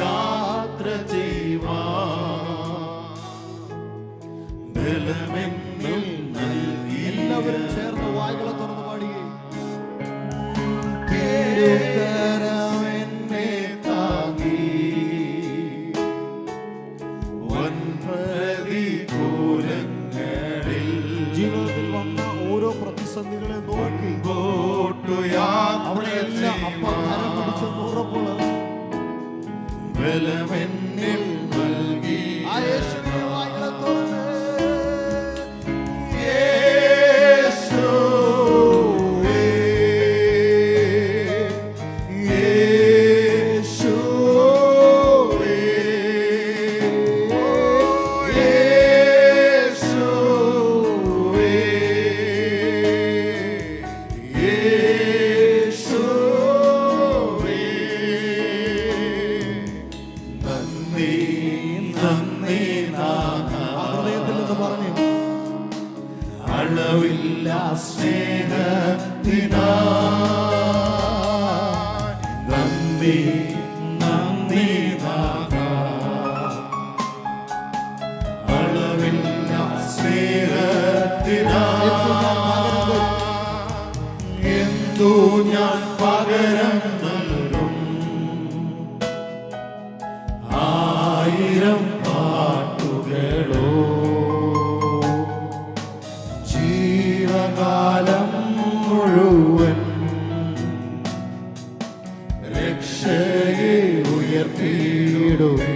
യാത്ര ചെയ്യുവാൻ ബലമെന്നിൽ നൽകി. എല്ലാവരും ചേർന്ന് വായ്കളെ തുറന്ന് പാടുകയും എന്നെ താങ്ങി വൻപ്രതികൂലങ്ങളിൽ ജീവിതത്തിൽ വന്ന ഓരോ പ്രതിസന്ധികളെ നോക്കി അവിടെയെല്ലാം അപ്പം കരം പിടിച്ചെന്ന് ഉറപ്പുള്ള ബലമെന്നിൽ നൽകി. ആ യേശുവിനെ വായ്കളെ തുറന്ന് അളവില്ല സ്നേഹത്തിനായി നന്ദി നന്ദി നാഥ. അളവില്ല സ്നേഹത്തിനായി എന്തു ഞാൻ പകരം നൽകും. ആയിരം പാട്ടുകളോ ജീവകാലം മുഴുവൻ രക്ഷയെ ഉയർത്തിയിടുവേ.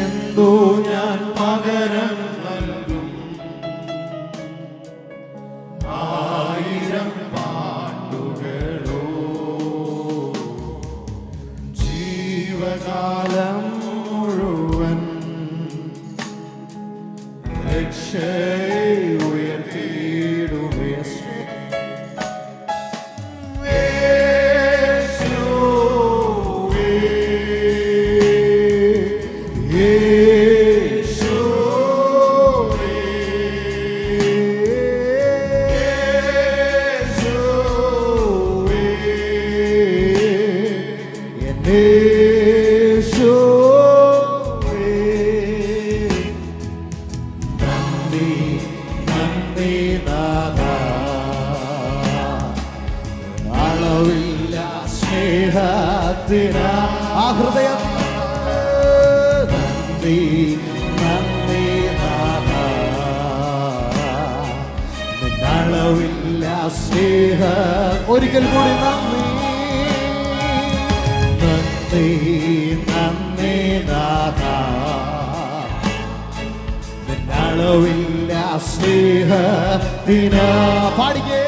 എന്തോ ഞാൻ പകരം നൽകും. ആയിരം പാട്ടുകളോ ജീവകാലം മുഴുവൻ രക്ഷയെ ഉയർത്തിയിടുവേ. അളവില്ല സ്നേഹത്തിനാ ആ ഹൃദയം നന്ദി നന്ദി നാഥ. അളവില്ല സ്നേഹ ഒരിക്കൽ കൂടി നന്ദി നന്ദി നന്ദി നാഥ. അളവില്ല സ്നേഹത്തിനാ പാടിക്കേ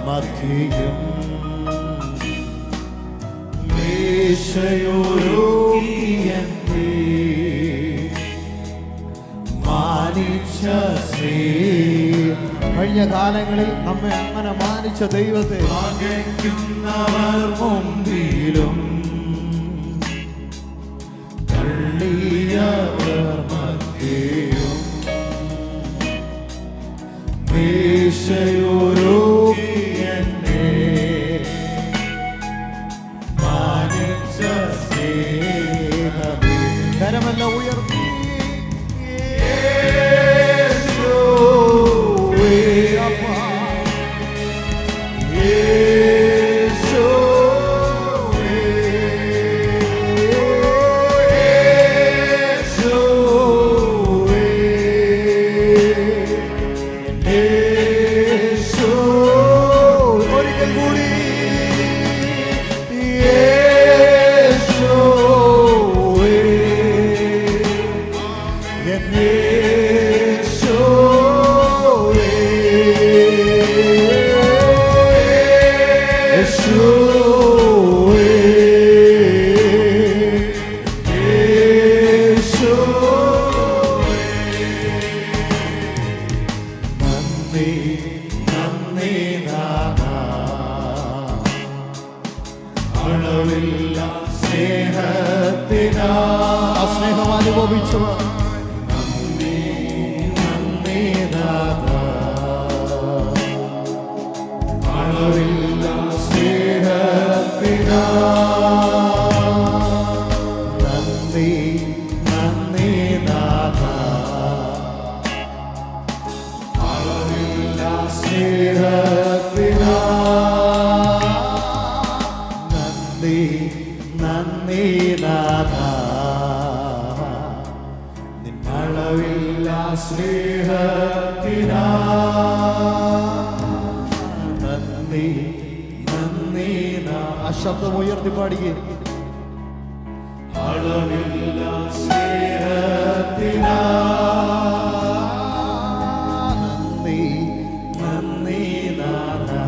മധ്യം മേശയോരോഗിയന്തേ മാനിച്ച കഴിഞ്ഞ കാലങ്ങളിൽ നമ്മെ അങ്ങനെ മാനിച്ച ദൈവത്തെ പകയ്ക്കുന്നവർ മുമ്പിലും തള്ളിയവർ മധ്യയും മേശയോരോഗിയന്തേ മാനിച്ച സ്നേഹമേ. കരമല്ല ഉയർത്തി നന്ദി നന്ദി നാഥാ അളവില്ല സ്നേഹത്തിനാ ആ സ്നേഹം അനുഭവിച്ചവർ നന്ദി നന്ദി നാഥാ അളവില്ല സ്നേഹത്തിനാ നന്ദി നന്ദി നാഥാ അളവില്ല സ്നേഹത്തിനാ നന്ദി നന്ദി നാഥാ നിന്നളവില്ല സ്നേഹത്തിനാ നന്ദി നന്ദി ആ ശബ്ദം ഉയർത്തി പാടുകയും അളവില്ല സ്നേഹത്തിനാ നന്ദി നന്ദി നാഥാ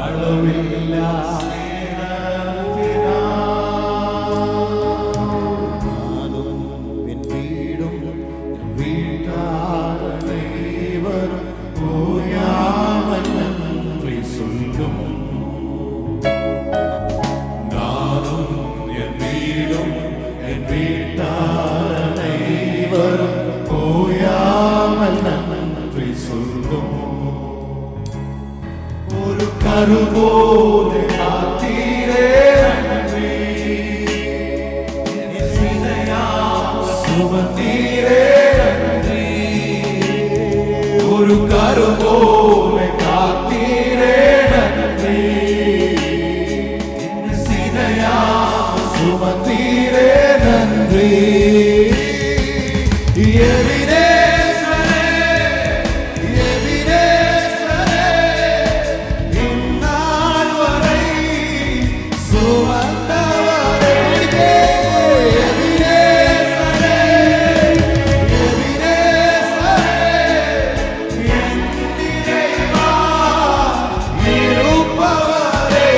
അളവില്ല സ്നേഹത്തിനാ ഞാനും എൻ വീടും എൻ വീട്ടാരനൈവരും ഓയാമൻ നന്ദി சொல்லும் நானும் என் வீடும் என் வீட்டாரனைவரும் போயாமல் நன்றி சொல்லும் ஒரு கருவோடு காத்தீரே நன்றி என் சினையால் சுமந்தீரே நன்றி ஒரு கருவோடு காத்தீரே நன்றி சுமந்தீரே நன்றி எபினேசரே எபினேசரே இந்நாள் வரை சுமந்தவரே எபினேசரே எபினேசரே என் நிறைவா இருப்பவரே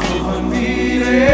സുമന്തീരേ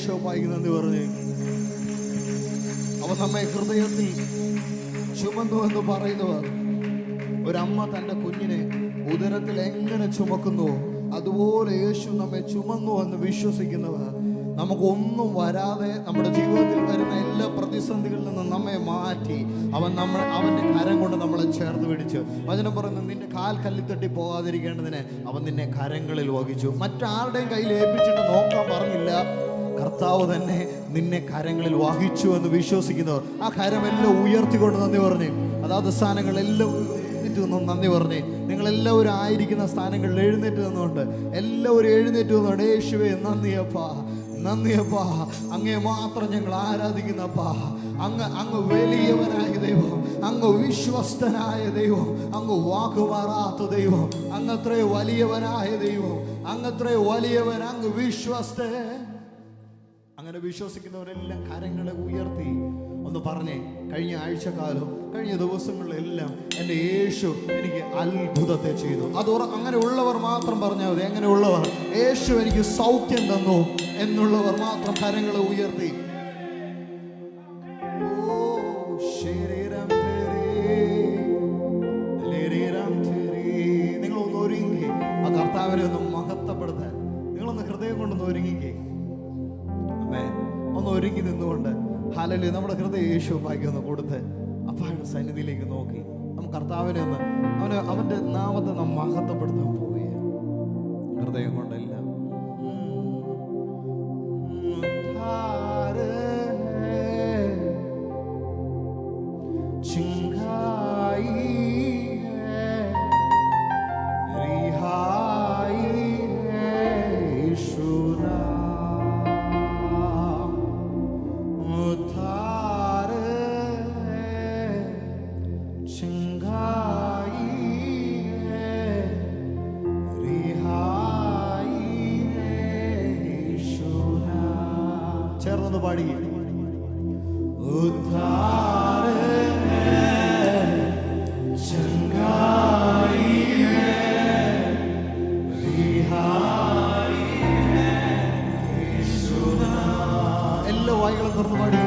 യേശോപ്പായിക്ക് നന്ദി പറഞ്ഞേ. അവൻ നമ്മെ ഹൃദയത്തിൽ ചുമന്നു എന്ന് പറയുന്നവർ, ഒരമ്മ തൻ്റെ കുഞ്ഞിനെ ഉദരത്തിൽ എങ്ങനെ ചുമക്കുന്നു അതുപോലെ യേശു നമ്മെ ചുമന്നു എന്ന് വിശ്വസിക്കുന്നവർ, നമുക്കൊന്നും വരാതെ നമ്മുടെ ജീവിതത്തിൽ വരുന്ന എല്ലാ പ്രതിസന്ധികളിൽ നിന്നും നമ്മെ മാറ്റി അവൻ്റെ കരം കൊണ്ട് നമ്മളെ ചേർത്ത് പിടിച്ച്, വചനം പറയുന്നത് നിന്റെ കാൽ കല്ലിത്തട്ടി പോകാതിരിക്കേണ്ടതിന് അവൻ നിന്നെ കരങ്ങളിൽ വഹിച്ചു. മറ്റാരുടെയും കയ്യിൽ ഏൽപ്പിച്ചിട്ട് നോക്കാൻ പറഞ്ഞില്ല, കർത്താവ് തന്നെ നിന്നെ കരങ്ങളിൽ വഹിച്ചു എന്ന് വിശ്വസിക്കുന്നവർ ആ കരമെല്ലാം ഉയർത്തിക്കൊണ്ട് നന്ദി പറഞ്ഞേ. അതാത് സ്ഥാനങ്ങളെല്ലാം എഴുന്നേറ്റ് നിന്നും നന്ദി പറഞ്ഞേ. നിങ്ങളെല്ലാവരും ആയിരിക്കുന്ന സ്ഥാനങ്ങളിൽ എഴുന്നേറ്റ് നിന്നുകൊണ്ട് എല്ലാവരും എഴുന്നേറ്റ് നിന്നുകൊണ്ട് യേശുവേ നന്ദിയപ്പാ, നന്ദിയപ്പാ, അങ്ങേ മാത്രം ഞങ്ങൾ ആരാധിക്കുന്നപ്പാ. അങ്ങ് വലിയവനായ ദൈവം, അങ്ങ് വിശ്വസ്തനായ ദൈവം, അങ്ങ് വാക്കുമാറാത്ത ദൈവം, അങ്ങത്രേ വലിയവനായ ദൈവം, അങ്ങത്രേ വലിയവൻ, അങ്ങ് വിശ്വസ്തൻ. അങ്ങനെ വിശ്വസിക്കുന്നവരെല്ലാം കരങ്ങളെ ഉയർത്തി ഒന്ന് പറഞ്ഞേ, കഴിഞ്ഞ ആഴ്ചക്കാലം കഴിഞ്ഞ ദിവസങ്ങളിലെല്ലാം എൻ്റെ യേശു എനിക്ക് അത്ഭുതത്തെ ചെയ്തു. അങ്ങനെ ഉള്ളവർ മാത്രം പറഞ്ഞാൽ മതി. അങ്ങനെയുള്ളവർ, യേശു എനിക്ക് സൗഖ്യം തന്നു എന്നുള്ളവർ മാത്രം കരങ്ങളെ ഉയർത്തി. നിങ്ങളൊന്ന് ഒരുങ്ങി ആ കർത്താവിനെ ഒന്ന് മഹത്വപ്പെടുത്താൻ നിങ്ങളൊന്ന് ഹൃദയം കൊണ്ടൊന്ന് ഒരുങ്ങിക്കേ. ഒന്ന് ഒരുങ്ങി നിന്നുകൊണ്ട് ഹല്ലേലൂയ നമ്മുടെ ഹൃദയ യേശുവായിക്ക് ഒന്ന് കൊടുത്ത് അപ്പായുടെ സന്നിധിയിലേക്ക് നോക്കി നമുക്ക് കർത്താവിനെ ഒന്ന് അവൻ്റെ നാമത്തെ നാം മഹത്വപ്പെടുത്താൻ പോവുകയാണ് ഹൃദയം കൊണ്ടല്ല. ചേർന്നൊന്ന് പാടി. എല്ലാ വായികളും തുറന്ന് പാടി.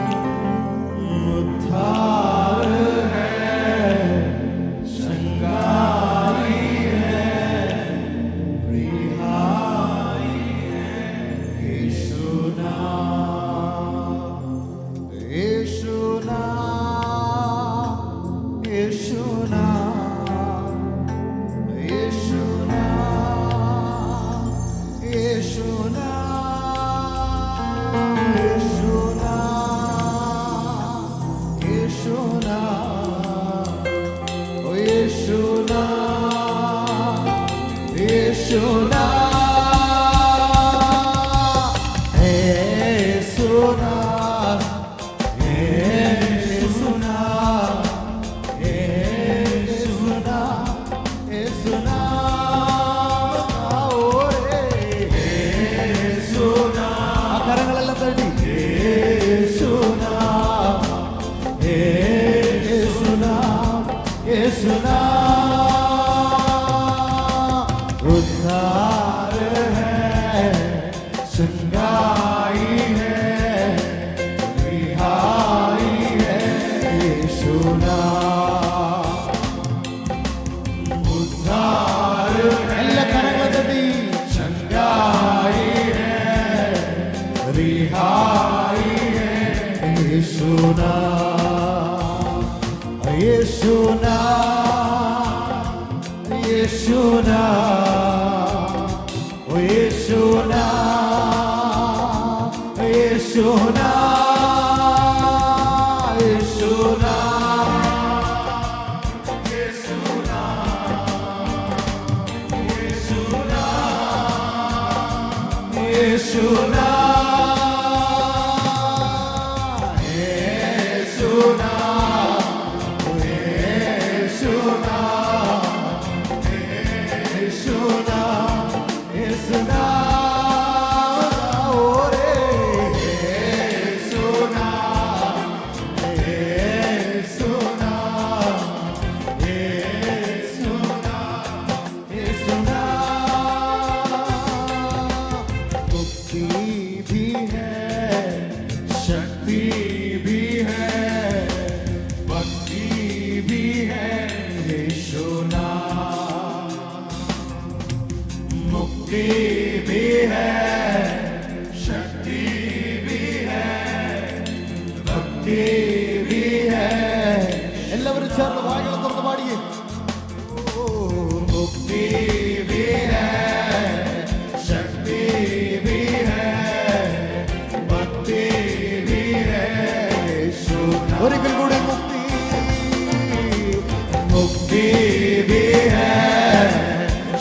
भी है,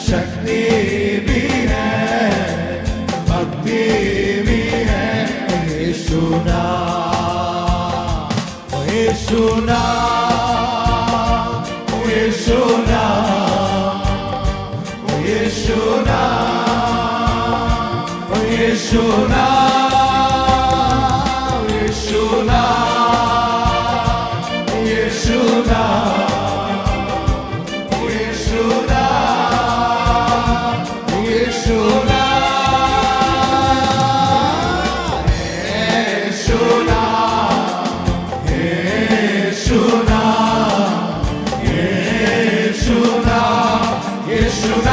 शक्ति भी है, भक्ति भी है। यीशु नाम, यीशु नाम, यीशु नाम, यीशु नाम, यीशु नाम, यीशु नाम, यीशु नाम, यीशु नाम, यीशु नाम, यीशु नाम,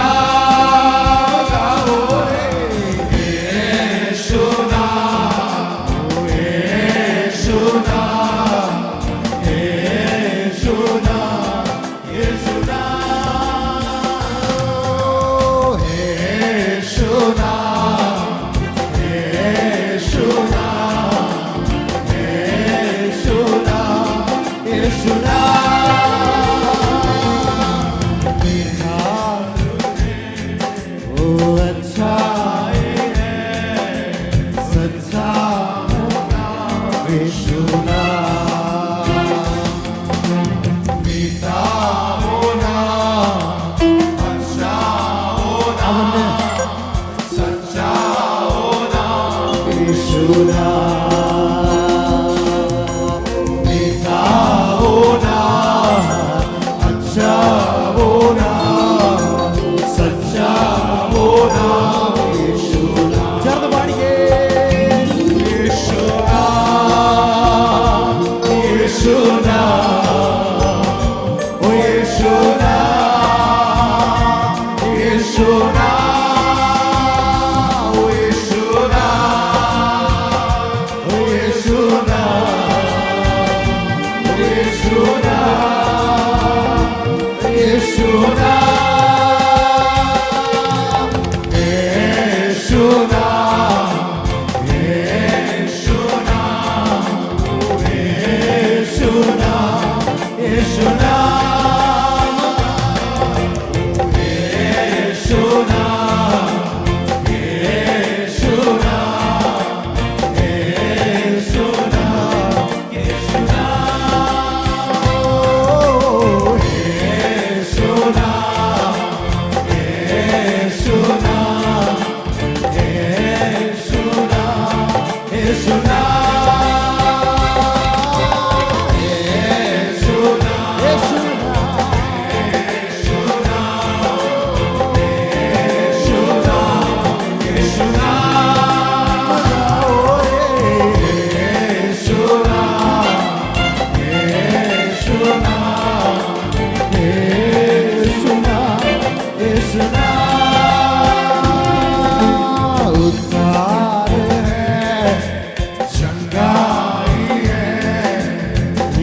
यीशु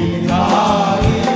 नाम, यीशु नाम,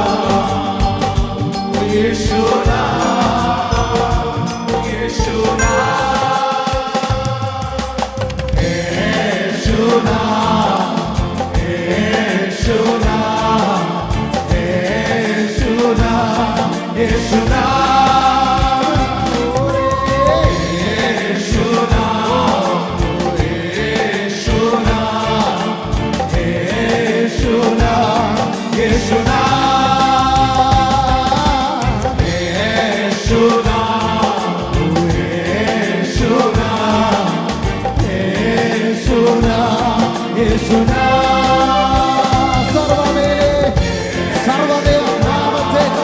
यीशु नाम।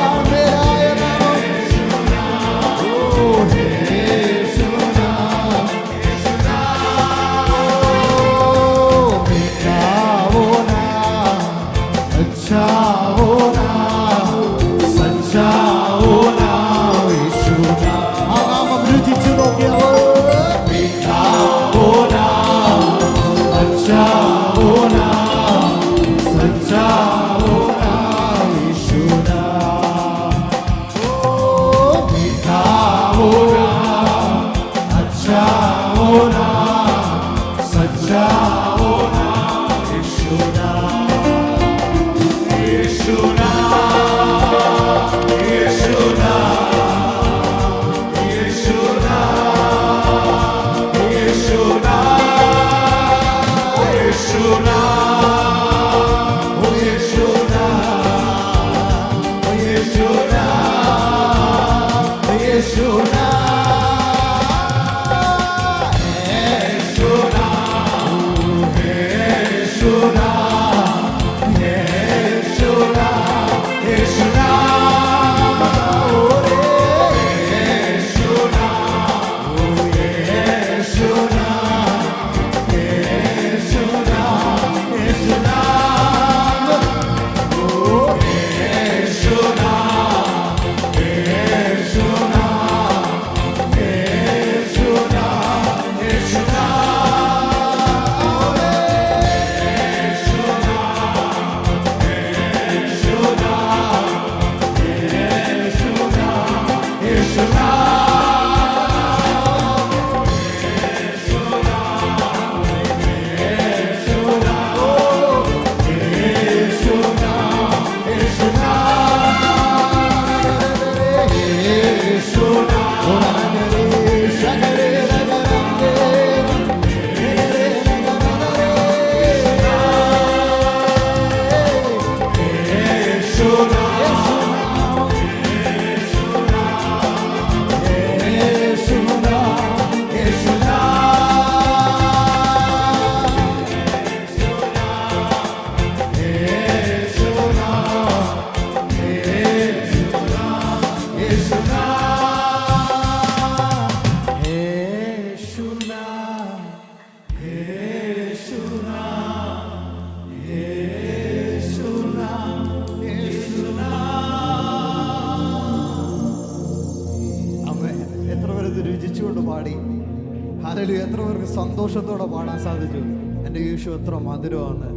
ഹല്ലേലൂയ. എത്ര പേർക്ക് സന്തോഷത്തോടെ പാടാൻ സാധിച്ചു? എൻ്റെ യേശു എത്ര മധുരമാണ്.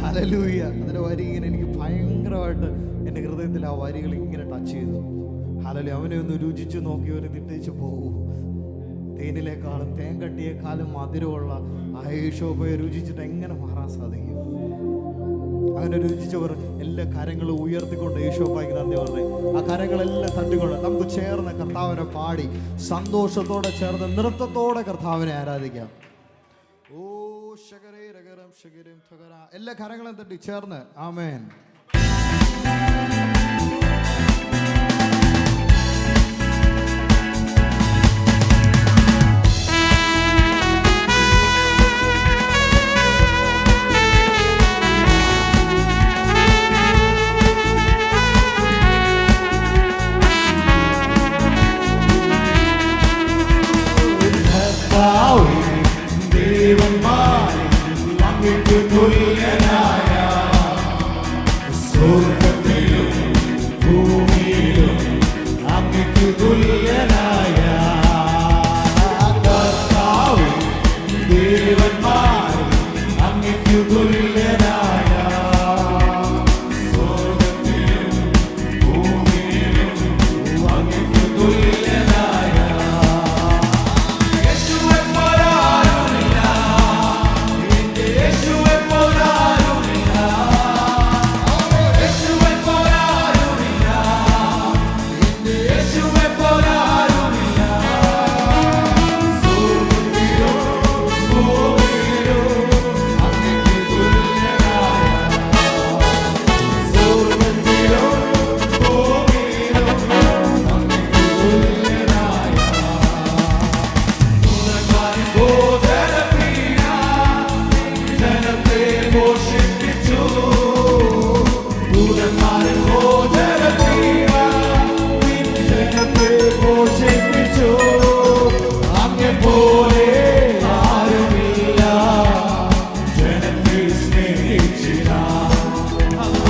ഹല്ലേലൂയ. അതിൻ്റെ വരി ഇങ്ങനെ എനിക്ക് ഭയങ്കരമായിട്ട് എൻ്റെ ഹൃദയത്തിൽ ആ വരികൾ ഇങ്ങനെ ടച്ച് ചെയ്തു. ഹല്ലേലൂയ. അവനെ ഒന്ന് രുചിച്ച് നോക്കിയവർ തിട്ടിച്ച് പോകൂ. തേനിലേക്കാളും തേൻ കട്ടിയേക്കാളും മധുരമുള്ള ആ യേശോപ്പയെ രുചിച്ചിട്ട് എങ്ങനെ മാറാൻ സാധിക്കും? അങ്ങനെ രുചിച്ചവർ എല്ലാ കരങ്ങളും ഉയർത്തിക്കൊണ്ട് യേശോപ്പായ്ക്ക് നന്ദി പറഞ്ഞേ. ആ കരങ്ങളെല്ലാം തട്ടിക്കൊണ്ട് നമുക്ക് ചേർന്ന് കർത്താവിനെ പാടി സന്തോഷത്തോടെ ചേർന്ന് നൃത്തത്തോടെ കർത്താവിനെ ആരാധിക്കാം. ഓ ശകരേ രകരം ശകരം ഥകര. എല്ലാ കരങ്ങളും തട്ടി ചേർന്ന് ആമേൻ. Yeshua,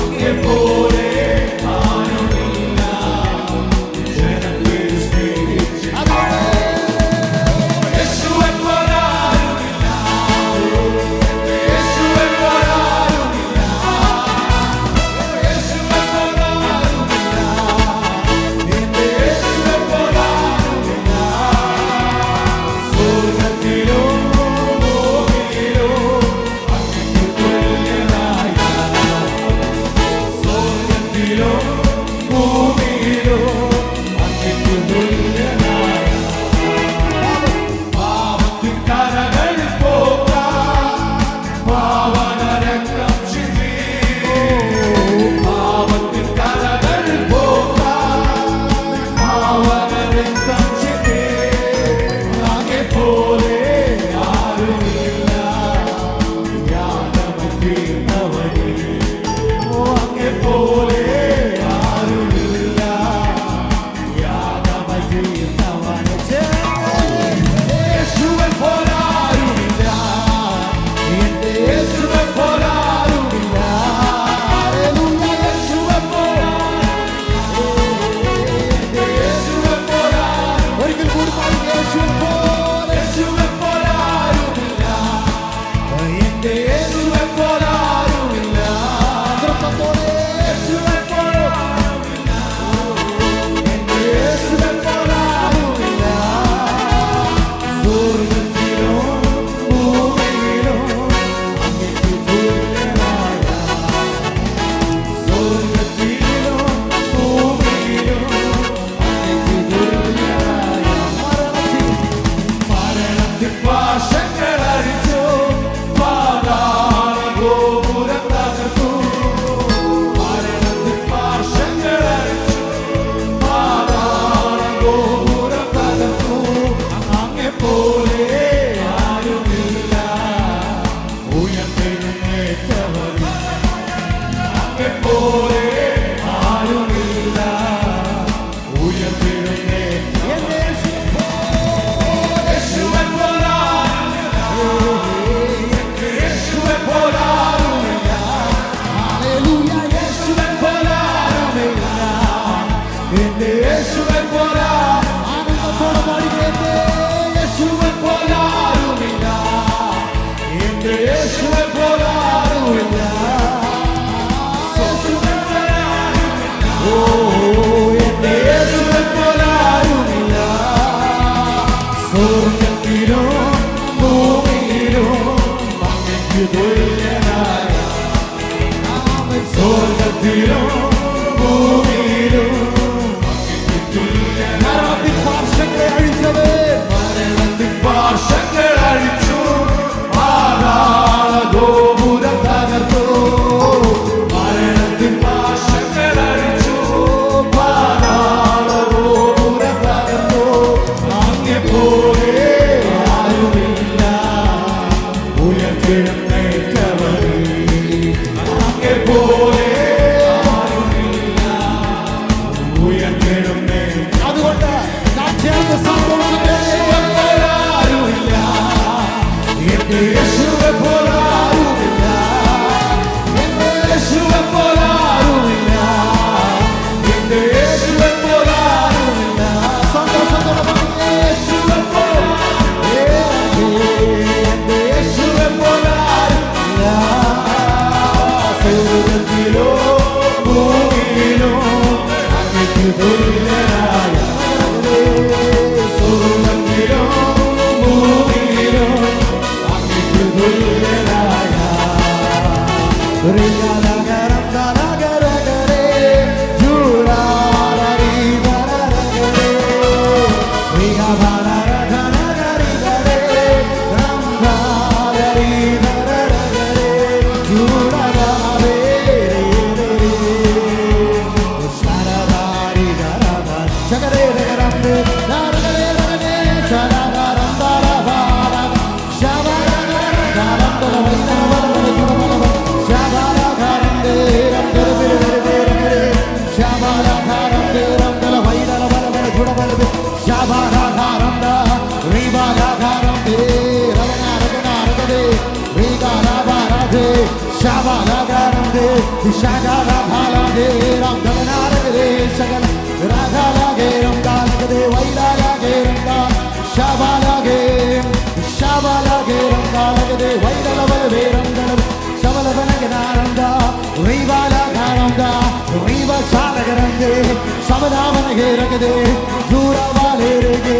സ്വർഗത്തിലും ഭൂമിയിലും മരണത്തിൻ പാർശ്വങ്ങളെ അഴിച്ചവൻ, മരണത്തിൻ പാർശ്വങ്ങൾ അഴിച്ചു, പാതാള ഗോപുരം തകർത്തു. മരണത്തിൻ പാർശ്വങ്ങൾ അഴിച്ചു, പാതാള ഗോപുരം തകർത്തു. അങ്ങെപ്പോലെ ആരുമില്ല ഉയർത്തിടുന്നേറ്റവരിൽ, അങ്ങെപ്പോലെ ആരുമില്ല ഉയർത്തിടുന്നേറ്റവരിൽ. അതുകൊണ്ട് ഞാൻ ചേർന്ന് സന്തോഷിക്കട്ടെ. ആരുമില്ല, എന്റെ യേശുവെ പോലെ ആരുമില്ല, എന്റെ യേശുവെ പോലെ ആരുമില്ല, എന്റെ യേശുവെ പോലെ ആരുമില്ല. സന്തോഷത്തോടെ പറഞ്ഞേ, യേശുവെ പോലെ, എന്റെ യേശുവെ പോലെ ആരുമില്ല. സ്വർഗ്ഗത്തിലോ ഭൂമിയിലോ അങ്ങേക്ക് തുല്യനായ, സ്വർഗ്ഗത്തിലോ ഭൂമിയിലോ അങ്ങേക്ക് തുല്യനായ. റിഗലഗരം ഗലഗരഗരേ, ജുരാരരി ഗരഗരേ, റിഗബലരഗരഗരേ, രംഗാരരി ഗരഗരേ, ജുരഗരേ, ശരദാരി ഗരഗ, ശഗരേ ഗരഗരേ, ഗരഗരേ ഗരഗരേ, ശരദാരം ദരബാര, ശബരഗരഗരം ദരബാര, ശബരഗരം ദേരം ദരബിരബിരബിരബിരേ, ശബരഗരം ദേരം ദലവൈരബലബല ജുഡബലബി, ശബരഗരം ദ, റിബലഗരം ദേരം നരഗനരഗദേ, റിഗലബരദേ, ശബരഗരം ദേ, ശഗരഗരം ദേരം ദലനരഗദേ, ശഗല രഗലഗേരം ദാലഗദേ, വൈരലഗേരം ദ, ശബലഗേരം, ശബലഗേരം ദാലഗദേ, വൈരലബലബേരം ദലബ, ശബലബനഗനാരം ദ, റിബലഗരം ദ, റിബശാലഗരം ദേ, ശബലബനഗേരഗദേ, ജുരബലേരഗേ,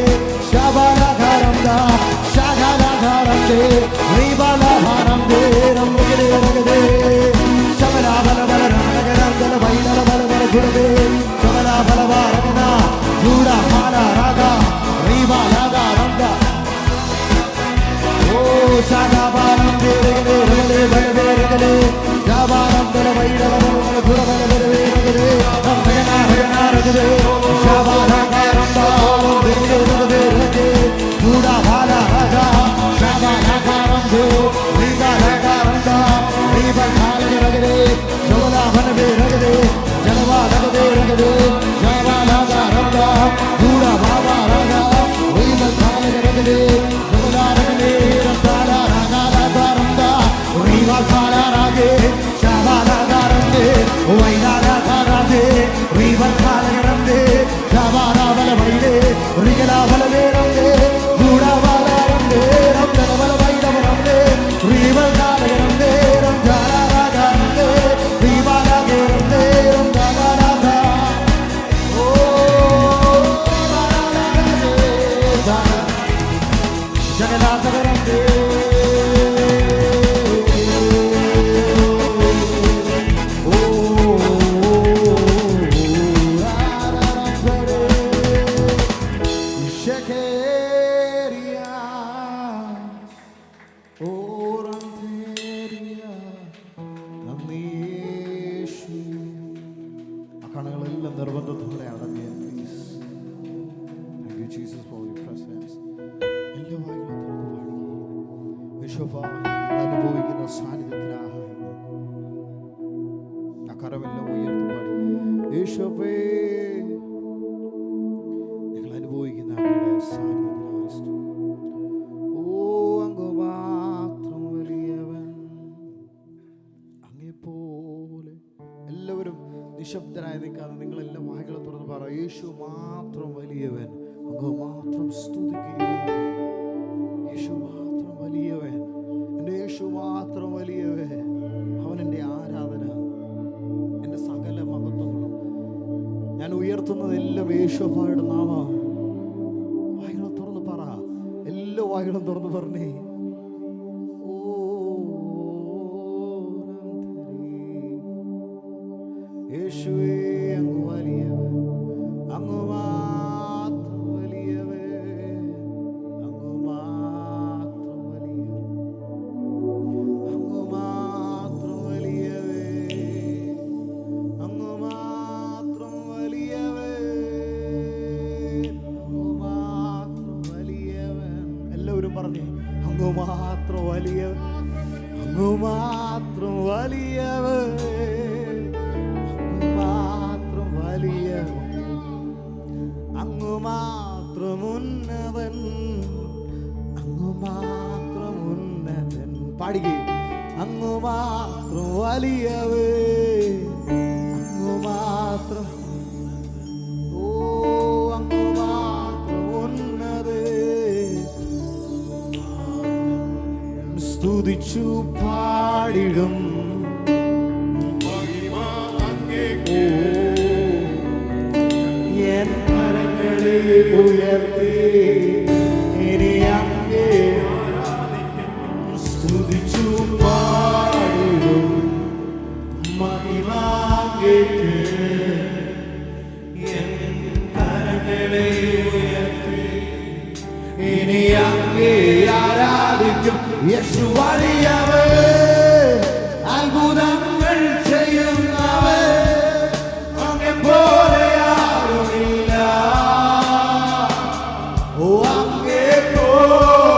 ശബലഗരം ദ, ശഗലഗരം ദേ, റിബലഹരം ദേരം രഗദേ, ശബലബലബലരഗരം ദല, വൈരലബലബല ജുഡബേ, ശബലബലബരഗന, ജുഡബലരഗ, റിബലഗരം ദ, ഓ ശഗബലം ദേരഗദേ, രഗദേ ബലബേ രഗദേ, ശബലം ദല വൈരലബലബല ജുഡബലബലബേ രഗദേ, രഗദേ, ശബലഗരം ദ, രഗദേ രഗദേ രഗദേ, ജുഡബലരഗ, ശബലഗരം ദേ, റിബലഗരം ദ, റിബലഗരഗദേ, ശബലബലബേ രഗദേ, ജലബലഗദേ രഗദേ, ശബലഗരം ദ, ജുഡബലരഗ, റിബലഗരഗദേ, ശബലരഗദേ, രഗദരഗരഗരം ദ, റിബലഗരഗേ, ശബലഗരം ദേ, വൈരലഗരം ദേ, റിബലഗരം ദേ, ശബലബലബൈലേ, റിഗലബലബേരം ദേ, ജുഡബലരം ദേ, രഗദബലബൈലബരം ദേ, റിബലഗരം ദേ, രഗദരഗരം ദേ, റിബലഗരം ദേ, രഗദരഗ, ഓ ജഗദരഗരം ദേ, കണ്ണുകളെല്ലാം നിർബന്ധത്തോടെ അടഞ്ഞ് please. Thank you Jesus for your presence. എല്ലാ വായിലും തുറന്നു പാടി യേശുവ അനുഭവിക്കുന്ന സാന്നിധ്യത്തിനായി ആ കരമെല്ലാം ഉയർത്തി പാടി യേശുവേ ഞങ്ങൾ അനുഭവിക്കുന്ന അങ്ങയുടെ സാന്നിധ്യത്തിനായി സ്തുതി. ഓ അങ്ങ് മാത്രം വലിയവൻ, അങ്ങെപ്പോലെ. എല്ലാവരും നിശബ്ദരായി നിൽക്കാതെ നിങ്ങളെല്ലാം വായികളെ തുറന്ന് പറ യേശു മാത്രം വലിയവൻ, അങ്ങ് മാത്രം സ്തുതിക്കുകയും യേശു മാത്രം വലിയവൻ, എൻ്റെ യേശു മാത്രം വലിയവൻ. അവൻ എൻ്റെ ആരാധന, എൻ്റെ സകല മഹത്വങ്ങളും ഞാൻ ഉയർത്തുന്നതെല്ലാം യേശുവയുടെ നാമം. വായികളെ തുറന്ന് പറ, എല്ലാ വായികളും തുറന്ന് പറഞ്ഞേ അങ്ങ് മാത്രം വലിയവൻ, അങ്ങ് മാത്രം വലിയവൻ, അങ്ങ് മാത്രം വലിയവൻ, അങ്ങ് മാത്രം ഉന്നതൻ, അങ്ങ് മാത്രം ഉന്നതൻ. പാടിക്കേ. അങ്ങ് മാത്രം വലിയവൻ, അങ്ങ് മാത്രം, ഓ അങ്ങ് മാത്രം ഉന്നതൻ. സ്തുതിച്ചു പാടിടും എൻ കരങ്ങളെ ഉയർത്തി ഇനി അങ്ങേ സ്തുതിച്ചു പാടിടും മഹിമ അങ്ങേക്ക്. എൻ കരങ്ങളെ ഉയർത്തി ഇനി അങ്ങേ ആരാധിക്കും. യേശു വലിയവൻ, അത്ഭുതങ്ങൾ ചെയ്യുന്നവൻ, അങ്ങെപ്പോലെ ആരുമില്ല, ഓ അങ്ങെപ്പോലെ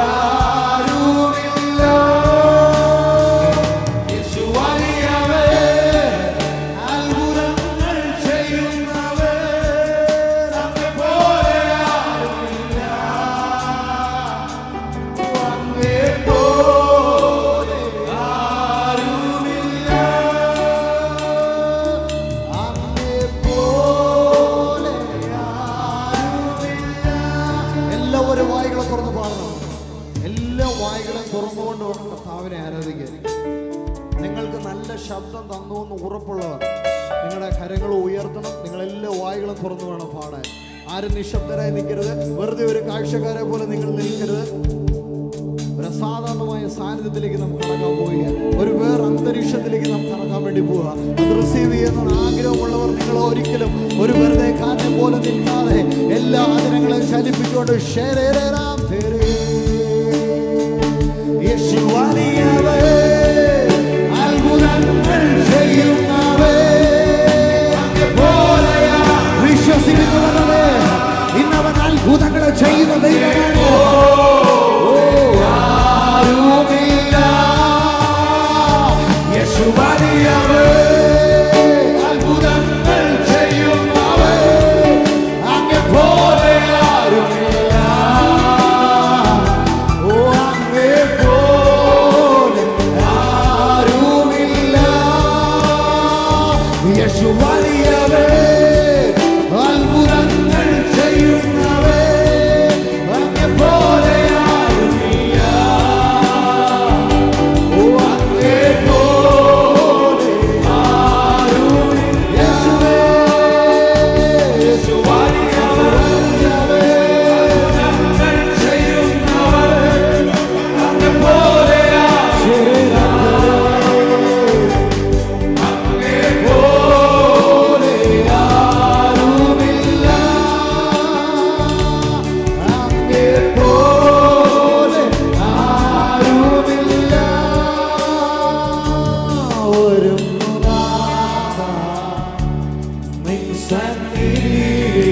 ആരുമില്ല. യേശു വലിയവൻ, അത്ഭുതങ്ങൾ ചെയ്യുന്നവൻ, അങ്ങെപ്പോലെ ആരുമില്ല, എല്ലാവരും വായികളെ തുറന്ന് പാടണം. എല്ലാ വായികളെ തുറന്നുകൊണ്ട് വേണം കർത്താവിനെ ആരാധിക്കാൻ. നിങ്ങൾക്ക് നല്ല ശബ്ദം തന്നു എന്ന് ഉറപ്പുള്ളവർ നിങ്ങളുടെ കരങ്ങൾ ഉയർത്തണം. നിങ്ങളെല്ലാ വായികളും തുറന്നു വേണം പാടാൻ. ആരും നിശബ്ദരായി നിൽക്കരുത്. വെറുതെ ഒരു കാഴ്ചക്കാരെ പോലെ നിങ്ങൾ നിൽക്കരുത്. ഒരു അസാധാരണമായ സാന്നിധ്യത്തിലേക്ക് നമുക്ക് കടക്കാൻ പോവുകയാണ്. ഒരു വേറെ അന്തരീക്ഷത്തിലേക്ക് നമുക്ക് കടക്കാൻ വേണ്ടി പോവുക. അത് റിസീവ് ചെയ്യുന്ന ആഗ്രഹമുള്ളവർ നിങ്ങൾ ഒരിക്കലും ഒരു വെറുതെ കാറ്റിനെ പോലെ നിൽക്കാതെ എല്ലാ ആദരങ്ങളെയും ചലിപ്പിച്ചുകൊണ്ട് വിശ്വസിക്കുന്നവരെ ഇന്നവൻ അത്ഭുതങ്ങളെ ചെയ്യുന്ന ദൈവമാണ്. ആരുമില്ല യേശു വലിയവൻ, അത്ഭുതങ്ങൾ ചെയ്യുന്നവൻ, അങ്ങെപ്പോലെ ആരുമില്ല, ഓ അങ്ങെപ്പോലെ ആരുമില്ല. യേശു വലിയവൻ, അത്ഭുതങ്ങൾ ചെയ്യുന്നവൻ, അങ്ങെപ്പോലെ ആരുമില്ല, ഓ അങ്ങെപ്പോലെ ആരുമില്ല. യേശുവേ, യേശു വലിയവൻ, അത്ഭുതങ്ങൾ ചെയ്യുന്നവൻ, അങ്ങെപ്പോലെ ആരുമില്ല, അങ്ങെപ്പോലെ ആരുമില്ല, അങ്ങെപ്പോലെ ആരുമില്ല. വരുന്നു നാഥാ നിൻ സന്നിധിയിൽ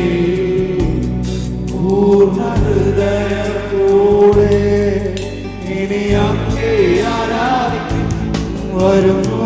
പൂർണ്ണ ഹൃദയത്തോടെ ഇനി അങ്ങേ ആരാധിക്കും. വരുന്നു